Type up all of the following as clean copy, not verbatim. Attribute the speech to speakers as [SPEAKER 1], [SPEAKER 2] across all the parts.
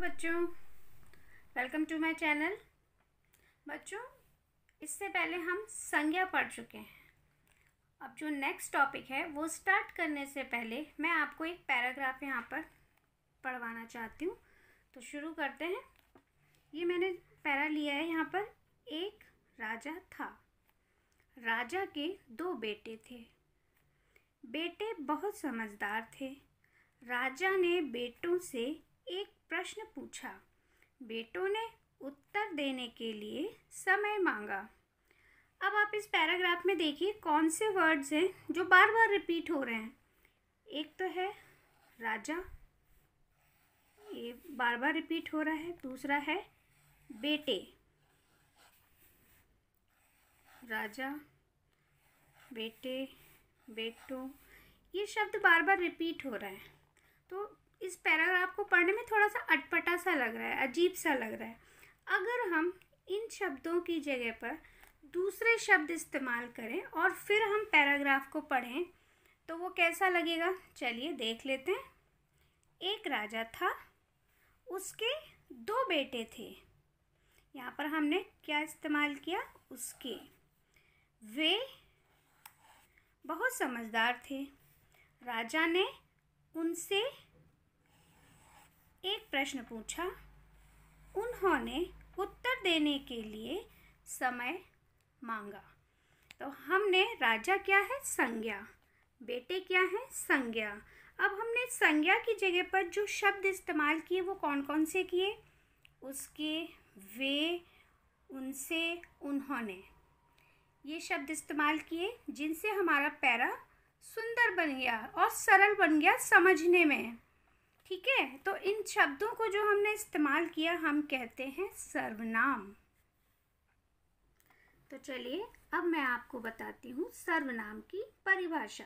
[SPEAKER 1] बच्चों, welcome to my channel. बच्चों, इससे पहले हम संज्ञा पढ़ चुके हैं। अब जो नेक्स्ट टॉपिक है वो स्टार्ट करने से पहले मैं आपको एक पैराग्राफ यहाँ पर पढ़वाना चाहती हूँ। तो शुरू करते हैं। ये मैंने पैरा लिया है यहाँ पर। एक राजा था। राजा के 2 बेटे थे। बेटे बहुत समझदार थे। राजा ने बेटों से एक प्रश्न पूछा। बेटों ने उत्तर देने के लिए समय मांगा। अब आप इस पैराग्राफ में देखिए कौन से वर्ड्स हैं जो बार बार रिपीट हो रहे हैं। एक तो है राजा, ये बार बार रिपीट हो रहा है। दूसरा है बेटे, राजा, बेटे, बेटों, ये शब्द बार बार रिपीट हो रहा है। तो इस पैराग्राफ को पढ़ने में थोड़ा सा अटपटा सा लग रहा है, अजीब सा लग रहा है। अगर हम इन शब्दों की जगह पर दूसरे शब्द इस्तेमाल करें और फिर हम पैराग्राफ को पढ़ें तो वो कैसा लगेगा, चलिए देख लेते हैं। एक राजा था, उसके 2 बेटे थे। यहाँ पर हमने क्या इस्तेमाल किया, उसके। वे बहुत समझदार थे। राजा ने उनसे एक प्रश्न पूछा। उन्होंने उत्तर देने के लिए समय मांगा। तो हमने राजा क्या है, संज्ञा, बेटे क्या है, संज्ञा। अब हमने संज्ञा की जगह पर जो शब्द इस्तेमाल किए वो कौन कौन से किए, उसके, वे, उनसे, उन्होंने, ये शब्द इस्तेमाल किए जिनसे हमारा पैरा सुंदर बन गया और सरल बन गया समझने में। ठीक है, तो इन शब्दों को जो हमने इस्तेमाल किया हम कहते हैं सर्वनाम। तो चलिए अब मैं आपको बताती हूँ सर्वनाम की परिभाषा।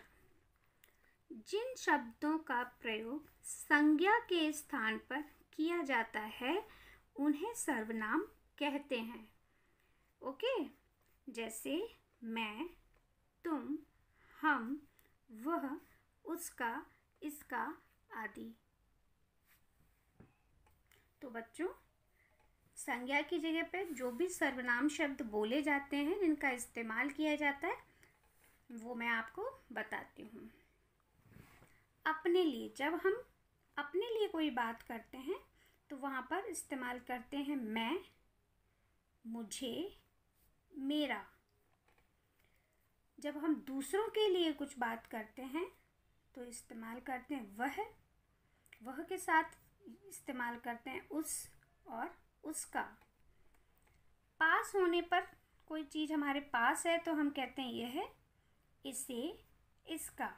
[SPEAKER 1] जिन शब्दों का प्रयोग संज्ञा के स्थान पर किया जाता है उन्हें सर्वनाम कहते हैं। ओके, जैसे मैं, तुम, हम, वह, उसका, इसका आदि। तो बच्चों, संज्ञा की जगह पे जो भी सर्वनाम शब्द बोले जाते हैं, जिनका इस्तेमाल किया जाता है, वो मैं आपको बताती हूँ। अपने लिए, जब हम अपने लिए कोई बात करते हैं तो वहाँ पर इस्तेमाल करते हैं मैं, मुझे, मेरा। जब हम दूसरों के लिए कुछ बात करते हैं तो इस्तेमाल करते हैं वह के साथ इस्तेमाल करते हैं उस और उसका। पास होने पर कोई चीज़ हमारे पास है तो हम कहते हैं यह है, इसे, इसका।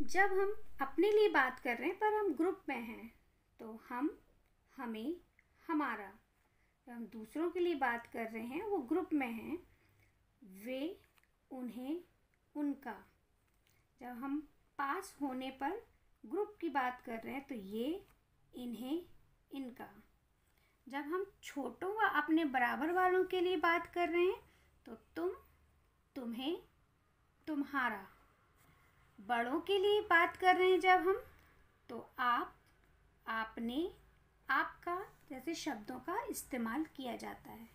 [SPEAKER 1] जब हम अपने लिए बात कर रहे हैं पर हम ग्रुप में हैं तो हम, हमें, हमारा। जब हम दूसरों के लिए बात कर रहे हैं वो ग्रुप में हैं, वे, उन्हें, उनका। जब हम पास होने पर ग्रुप की बात कर रहे हैं तो ये, इन्हें, इनका। जब हम छोटों व अपने बराबर वालों के लिए बात कर रहे हैं तो तुम, तुम्हें, तुम्हारा। बड़ों के लिए बात कर रहे हैं जब हम तो आप, आपने, आपका जैसे शब्दों का इस्तेमाल किया जाता है।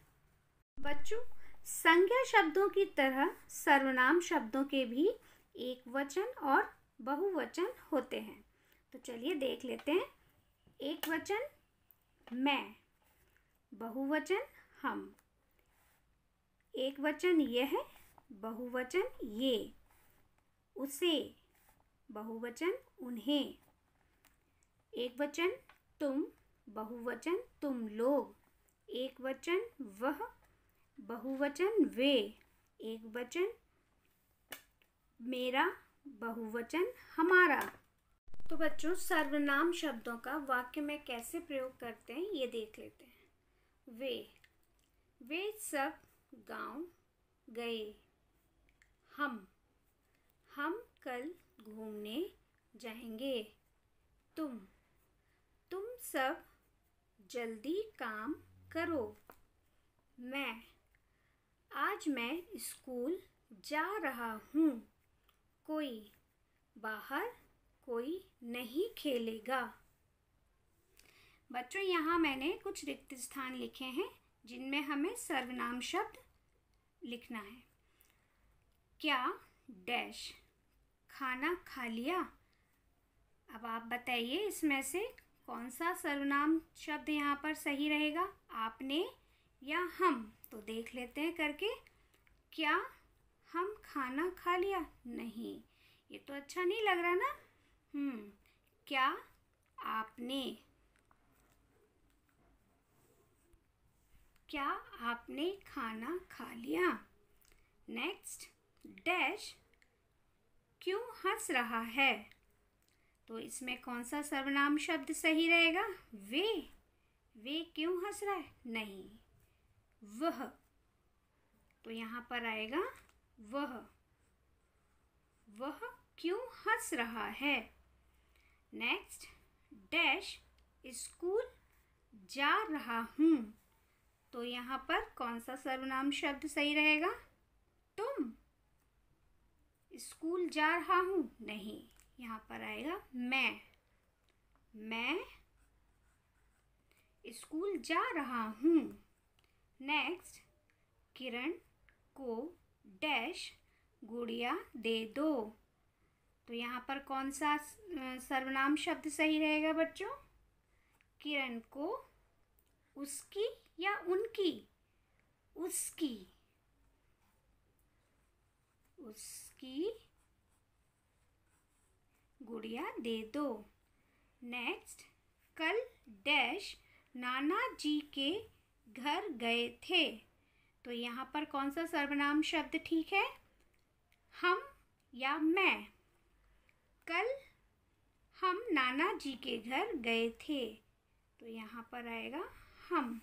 [SPEAKER 1] बच्चों, संज्ञा शब्दों की तरह सर्वनाम शब्दों के भी एक वचन और बहुवचन होते हैं। तो चलिए देख लेते हैं। एक वचन मैं, बहुवचन हम। एक वचन यह है, बहुवचन ये। उसे, बहुवचन उन्हें। एक वचन तुम, बहुवचन तुम लोग। एक वचन वह, बहुवचन वे। एक वचन मेरा, बहुवचन हमारा। तो बच्चों, सर्वनाम शब्दों का वाक्य में कैसे प्रयोग करते हैं ये देख लेते हैं। वे सब गांव गए। हम कल घूमने जाएंगे। तुम सब जल्दी काम करो। आज मैं स्कूल जा रहा हूँ। कोई बाहर, कोई नहीं खेलेगा। बच्चों यहाँ मैंने कुछ रिक्त स्थान लिखे हैं जिनमें हमें सर्वनाम शब्द लिखना है। क्या डैश खाना खा लिया। अब आप बताइए इसमें से कौन सा सर्वनाम शब्द यहाँ पर सही रहेगा, आपने या हम। तो देख लेते हैं करके। क्या हम खाना खा लिया। नहीं, ये तो अच्छा नहीं लग रहा ना। क्या आपने, क्या आपने खाना खा लिया। नेक्स्ट, डैश क्यों हंस रहा है। तो इसमें कौन सा सर्वनाम शब्द सही रहेगा। वे क्यों हंस रहा है। नहीं, वह। तो यहाँ पर आएगा वह क्यों हंस रहा है। नेक्स्ट, डैश स्कूल जा रहा हूँ। तो यहाँ पर कौन सा सर्वनाम शब्द सही रहेगा। तुम। स्कूल जा रहा हूँ। नहीं, यहाँ पर आएगा मैं स्कूल जा रहा हूँ। नेक्स्ट, किरण को डैश गुड़िया दे दो। तो यहाँ पर कौन सा सर्वनाम शब्द सही रहेगा बच्चों। किरण को उसकी या उनकी। उसकी गुड़िया दे दो। नेक्स्ट, कल डैश नाना जी के घर गए थे। तो यहाँ पर कौन सा सर्वनाम शब्द ठीक है, हम या मैं। कल हम नाना जी के घर गए थे। तो यहाँ पर आएगा हम।